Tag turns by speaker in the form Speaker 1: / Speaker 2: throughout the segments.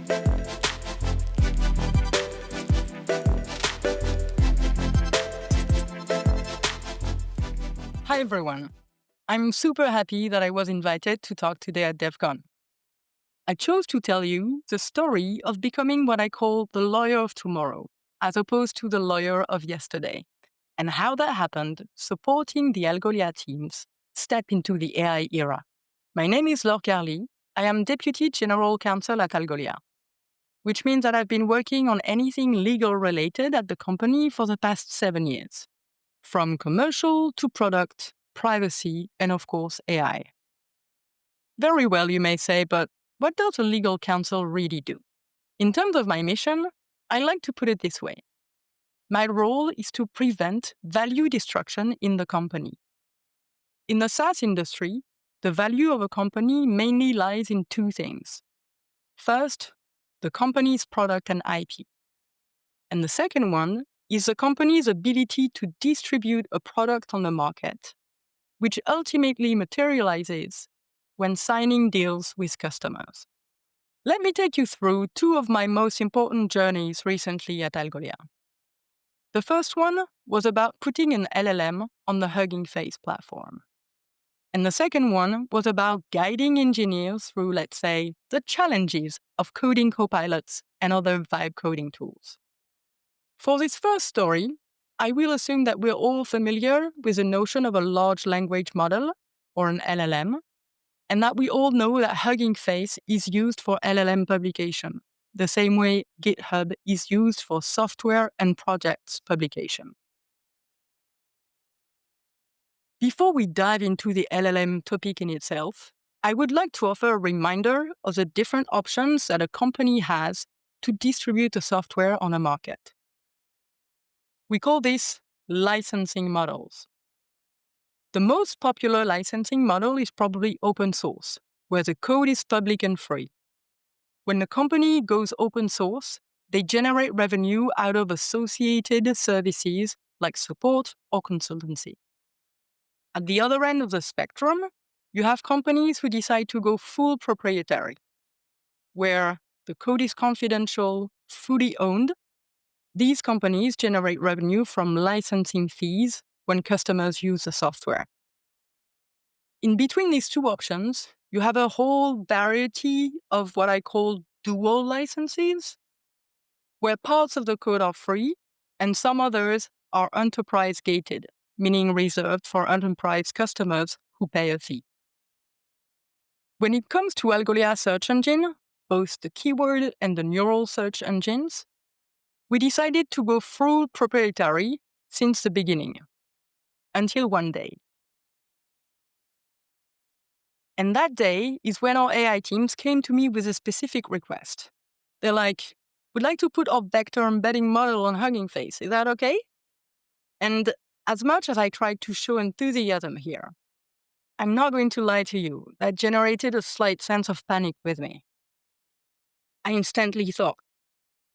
Speaker 1: Hi, everyone. I'm super happy that I was invited to talk today at DevCon. I chose to tell you the story of becoming what I call the lawyer of tomorrow, as opposed to the lawyer of yesterday, and how that happened supporting the Algolia teams step into the AI era. My name is Laure Carli. I am Deputy General Counsel at Algolia, which means that I've been working on anything legal related at the company for the past 7 years, from commercial to product, privacy, and of course, AI. Very well, you may say, but what does a legal counsel really do? In terms of my mission, I like to put it this way. My role is to prevent value destruction in the company. In the SaaS industry, the value of a company mainly lies in two things. First, the company's product and IP. And the second one is the company's ability to distribute a product on the market, which ultimately materializes when signing deals with customers. Let me take you through two of my most important journeys recently at Algolia. The first one was about putting an LLM on the Hugging Face platform. And the second one was about guiding engineers through, let's say, the challenges of coding copilots and other vibe coding tools. For this first story, I will assume that we're all familiar with the notion of a large language model, or an LLM, and that we all know that Hugging Face is used for LLM publication, the same way GitHub is used for software and projects publication. Before we dive into the LLM topic in itself, I would like to offer a reminder of the different options that a company has to distribute a software on a market. We call this licensing models. The most popular licensing model is probably open source, where the code is public and free. When a company goes open source, they generate revenue out of associated services like support or consultancy. At the other end of the spectrum, you have companies who decide to go full proprietary, where the code is confidential, fully owned. These companies generate revenue from licensing fees when customers use the software. In between these two options, you have a whole variety of what I call dual licenses, where parts of the code are free and some others are enterprise gated, meaning reserved for enterprise customers who pay a fee. When it comes to Algolia search engine, both the keyword and the neural search engines, we decided to go full proprietary since the beginning, until one day. And that day is when our AI teams came to me with a specific request. They're like, we'd like to put our vector embedding model on Hugging Face. Is that okay? And as much as I tried to show enthusiasm here, I'm not going to lie to you, that generated a slight sense of panic with me. I instantly thought,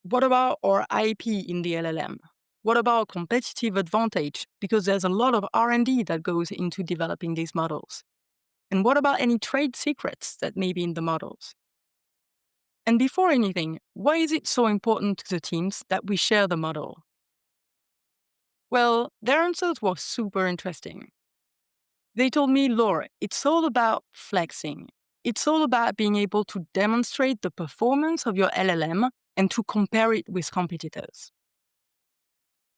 Speaker 1: what about our IP in the LLM? What about competitive advantage? Because there's a lot of R&D that goes into developing these models. And what about any trade secrets that may be in the models? And before anything, why is it so important to the teams that we share the model? Well, their answers were super interesting. They told me, Laure, it's all about flexing. It's all about being able to demonstrate the performance of your LLM and to compare it with competitors.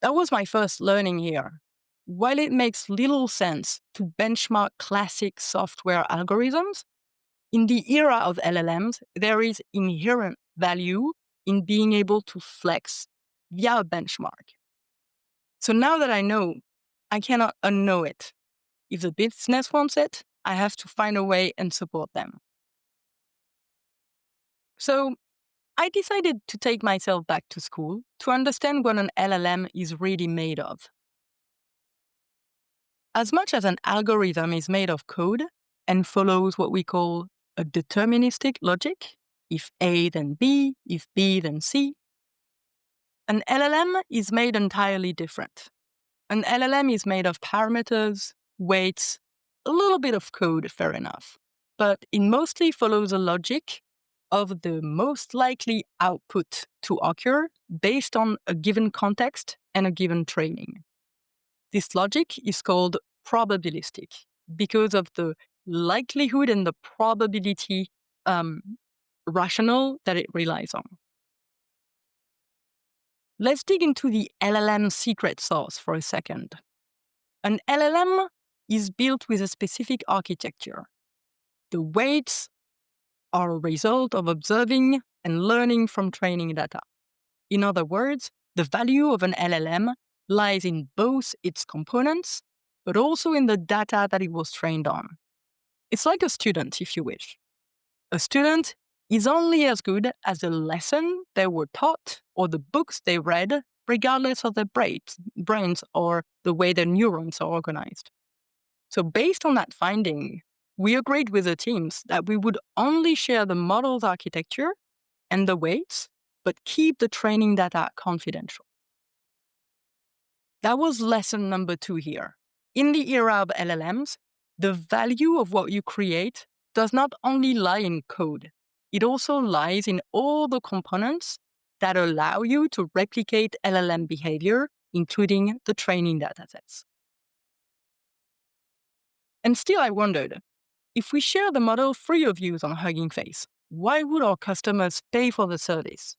Speaker 1: That was my first learning here. While it makes little sense to benchmark classic software algorithms, in the era of LLMs, there is inherent value in being able to flex via a benchmark. So now that I know, I cannot unknow it. If the business wants it, I have to find a way and support them. So I decided to take myself back to school to understand what an LLM is really made of. As much as an algorithm is made of code and follows what we call a deterministic logic, if A then B, if B then C, an LLM is made entirely different. An LLM is made of parameters, weights, a little bit of code, fair enough, but it mostly follows a logic of the most likely output to occur based on a given context and a given training. This logic is called probabilistic because of the likelihood and the probability rationale that it relies on. Let's dig into the LLM secret sauce for a second. An LLM is built with a specific architecture. The weights are a result of observing and learning from training data. In other words, the value of an LLM lies in both its components, but also in the data that it was trained on. It's like a student, if you wish. A student is only as good as the lesson they were taught or the books they read, regardless of their brains or the way their neurons are organized. So based on that finding, we agreed with the teams that we would only share the model's architecture and the weights, but keep the training data confidential. That was lesson number 2 here. In the era of LLMs, the value of what you create does not only lie in code, it also lies in all the components that allow you to replicate LLM behavior, including the training datasets. And still, I wondered, if we share the model free of use on Hugging Face, why would our customers pay for the service?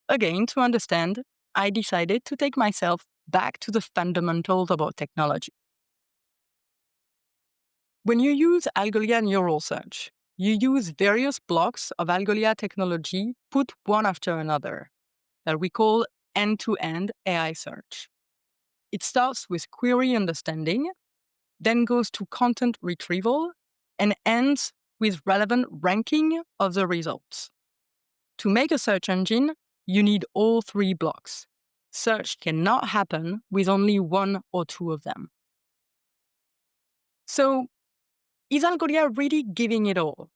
Speaker 1: Again, to understand, I decided to take myself back to the fundamentals of our technology. When you use Algolia neural search, you use various blocks of Algolia technology put one after another that we call end-to-end AI search. It starts with query understanding, then goes to content retrieval, and ends with relevant ranking of the results. To make a search engine, you need all 3 blocks. Search cannot happen with only 1 or 2 of them. So, is Algolia really giving it all?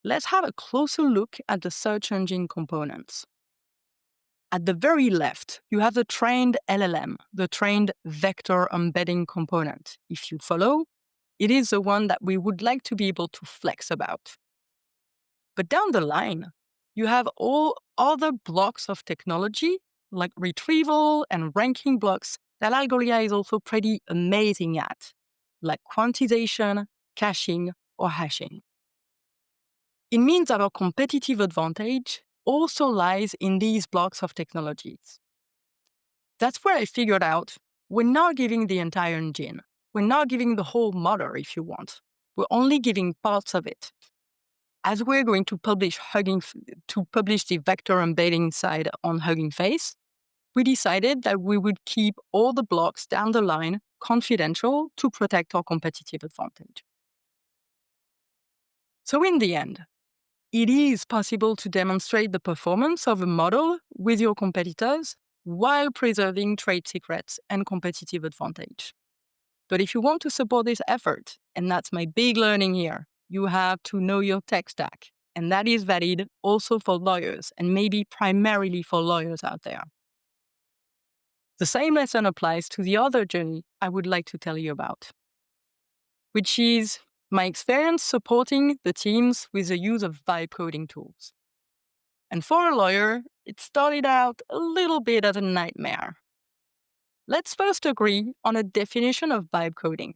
Speaker 1: Let's have a closer look at the search engine components. At the very left, you have the trained LLM, the trained vector embedding component. If you follow, it is the one that we would like to be able to flex about. But down the line, you have all other blocks of technology, like retrieval and ranking blocks, that Algolia is also pretty amazing at, like quantization, caching, or hashing. It means that our competitive advantage also lies in these blocks of technologies. That's where I figured out we're not giving the entire engine. We're not giving the whole model, if you want. We're only giving parts of it. As we're going to publish the vector embedding side on Hugging Face, we decided that we would keep all the blocks down the line confidential to protect our competitive advantage. So in the end, it is possible to demonstrate the performance of a model with your competitors while preserving trade secrets and competitive advantage. But if you want to support this effort, and that's my big learning here, you have to know your tech stack. And that is valid also for lawyers, and maybe primarily for lawyers out there. The same lesson applies to the other journey I would like to tell you about, which is my experience supporting the teams with the use of vibe coding tools. And for a lawyer, it started out a little bit as a nightmare. Let's first agree on a definition of vibe coding.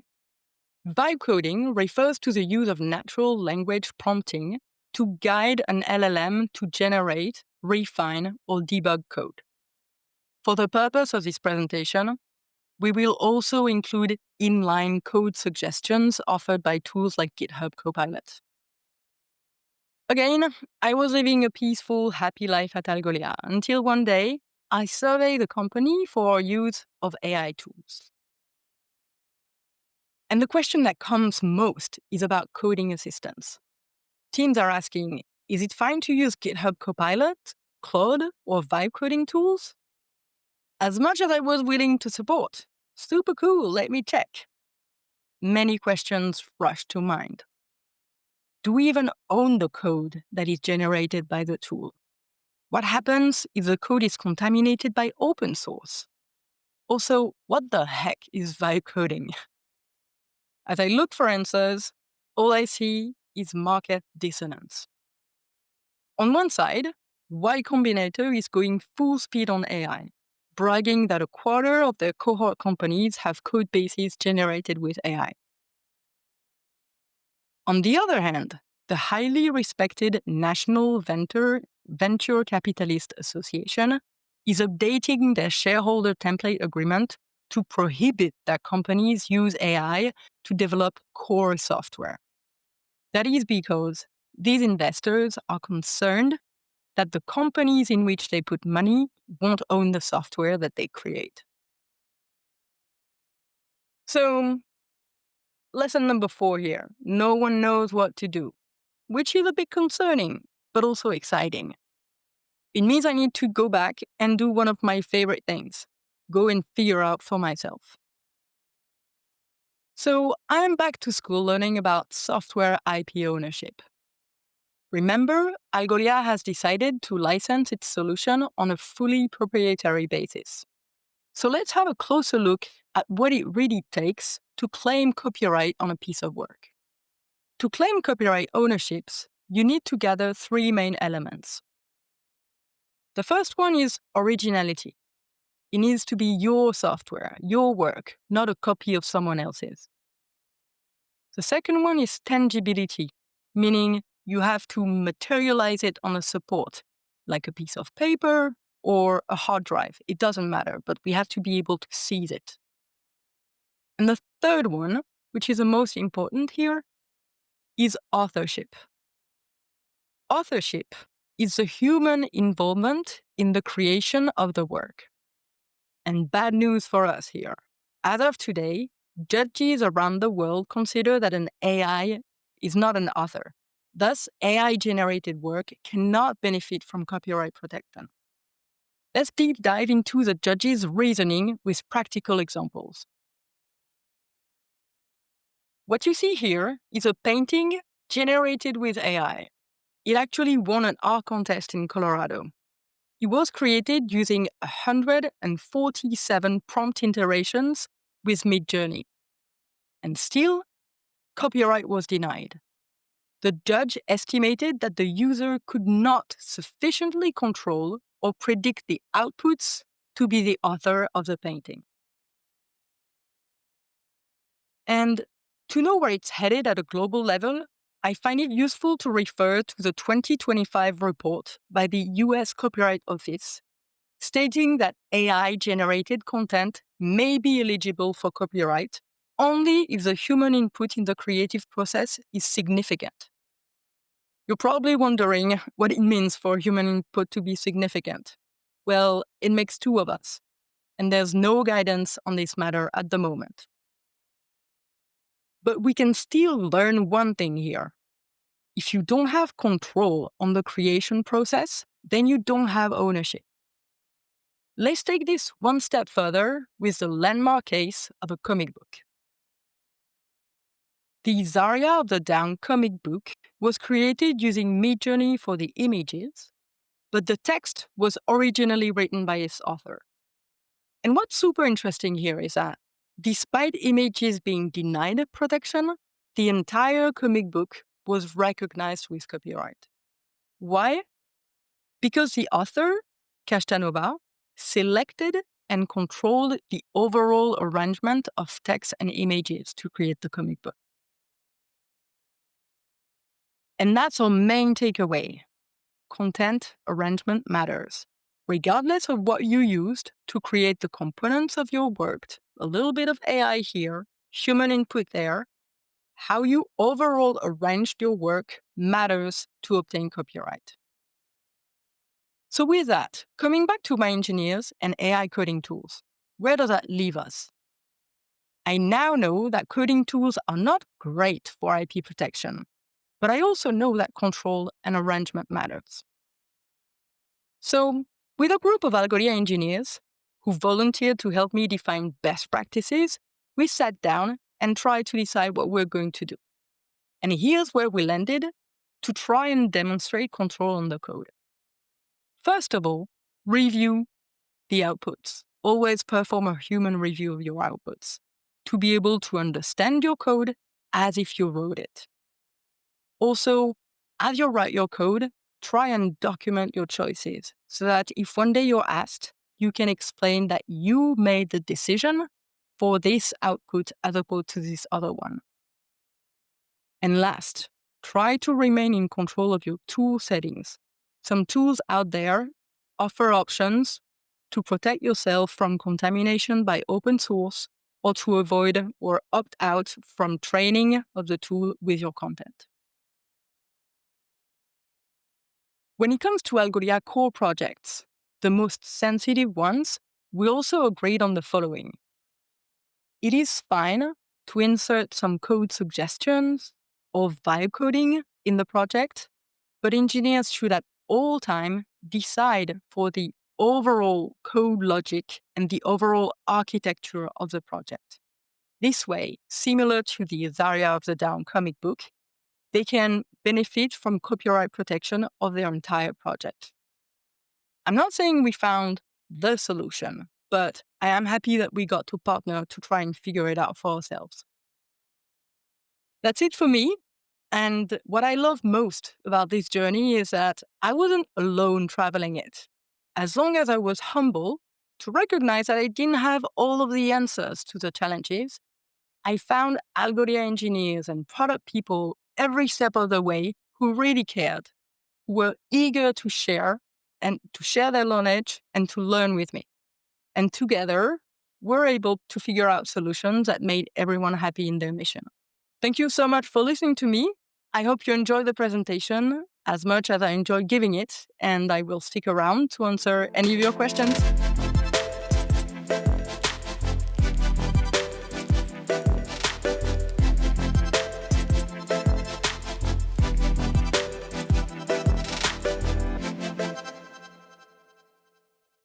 Speaker 1: Vibe coding refers to the use of natural language prompting to guide an LLM to generate, refine, or debug code. For the purpose of this presentation, we will also include inline code suggestions offered by tools like GitHub Copilot. Again, I was living a peaceful, happy life at Algolia until one day I surveyed the company for our use of AI tools. And the question that comes most is about coding assistance. Teams are asking, is it fine to use GitHub Copilot, Claude, or vibe coding tools? As much as I was willing to support, super cool, let me check. Many questions rushed to mind. Do we even own the code that is generated by the tool? What happens if the code is contaminated by open source? Also, what the heck is vibe coding? As I look for answers, all I see is market dissonance. On one side, Y Combinator is going full speed on AI, bragging that a quarter of their cohort companies have code bases generated with AI. On the other hand, the highly respected National Venture Capitalist Association is updating their shareholder template agreement to prohibit that companies use AI to develop core software. That is because these investors are concerned that the companies in which they put money won't own the software that they create. So, lesson number 4 here. No one knows what to do, which is a bit concerning, but also exciting. It means I need to go back and do one of my favorite things, go and figure out for myself. So I'm back to school learning about software IP ownership. Remember, Algolia has decided to license its solution on a fully proprietary basis. So let's have a closer look at what it really takes to claim copyright on a piece of work. To claim copyright ownerships, you need to gather 3 main elements. The first one is originality. It needs to be your software, your work, not a copy of someone else's. The second one is tangibility, meaning you have to materialize it on a support, like a piece of paper or a hard drive. It doesn't matter, but we have to be able to seize it. And the third one, which is the most important here, is authorship. Authorship is the human involvement in the creation of the work. And bad news for us here. As of today, judges around the world consider that an AI is not an author. Thus, AI-generated work cannot benefit from copyright protection. Let's deep dive into the judges' reasoning with practical examples. What you see here is a painting generated with AI. It actually won an art contest in Colorado. It was created using 147 prompt iterations with Midjourney. And still, copyright was denied. The judge estimated that the user could not sufficiently control or predict the outputs to be the author of the painting. And to know where it's headed at a global level, I find it useful to refer to the 2025 report by the US Copyright Office, stating that AI-generated content may be eligible for copyright only if the human input in the creative process is significant. You're probably wondering what it means for human input to be significant. Well, it makes 2 of us, and there's no guidance on this matter at the moment. But we can still learn one thing here. If you don't have control on the creation process, then you don't have ownership. Let's take this one step further with the landmark case of a comic book. The Zarya of the Dawn comic book was created using Midjourney for the images, but the text was originally written by its author. And what's super interesting here is that despite images being denied protection, the entire comic book was recognized with copyright. Why? Because the author, Kashtanova, selected and controlled the overall arrangement of text and images to create the comic book. And that's our main takeaway. Content arrangement matters. Regardless of what you used to create the components of your work, a little bit of AI here, human input there, how you overall arranged your work matters to obtain copyright. So with that, coming back to my engineers and AI coding tools, where does that leave us? I now know that coding tools are not great for IP protection, but I also know that control and arrangement matters. So, with a group of Algolia engineers who volunteered to help me define best practices, we sat down and tried to decide what we're going to do. And here's where we landed to try and demonstrate control on the code. First of all, review the outputs. Always perform a human review of your outputs to be able to understand your code as if you wrote it. Also, as you write your code, try and document your choices so that if one day you're asked, you can explain that you made the decision for this output as opposed to this other one. And last, try to remain in control of your tool settings. Some tools out there offer options to protect yourself from contamination by open source or to avoid or opt out from training of the tool with your content. When it comes to Algolia core projects, the most sensitive ones, we also agreed on the following. It is fine to insert some code suggestions or vibe coding in the project, but engineers should at all time decide for the overall code logic and the overall architecture of the project. This way, similar to the Zarya of the Down comic book, they can benefit from copyright protection of their entire project. I'm not saying we found the solution, but I am happy that we got to partner to try and figure it out for ourselves. That's it for me. And what I love most about this journey is that I wasn't alone traveling it. As long as I was humble to recognize that I didn't have all of the answers to the challenges, I found Algolia engineers and product people every step of the way who really cared, who were eager to share their knowledge and to learn with me. And together, we're able to figure out solutions that made everyone happy in their mission. Thank you so much for listening to me. I hope you enjoyed the presentation as much as I enjoyed giving it, and I will stick around to answer any of your questions.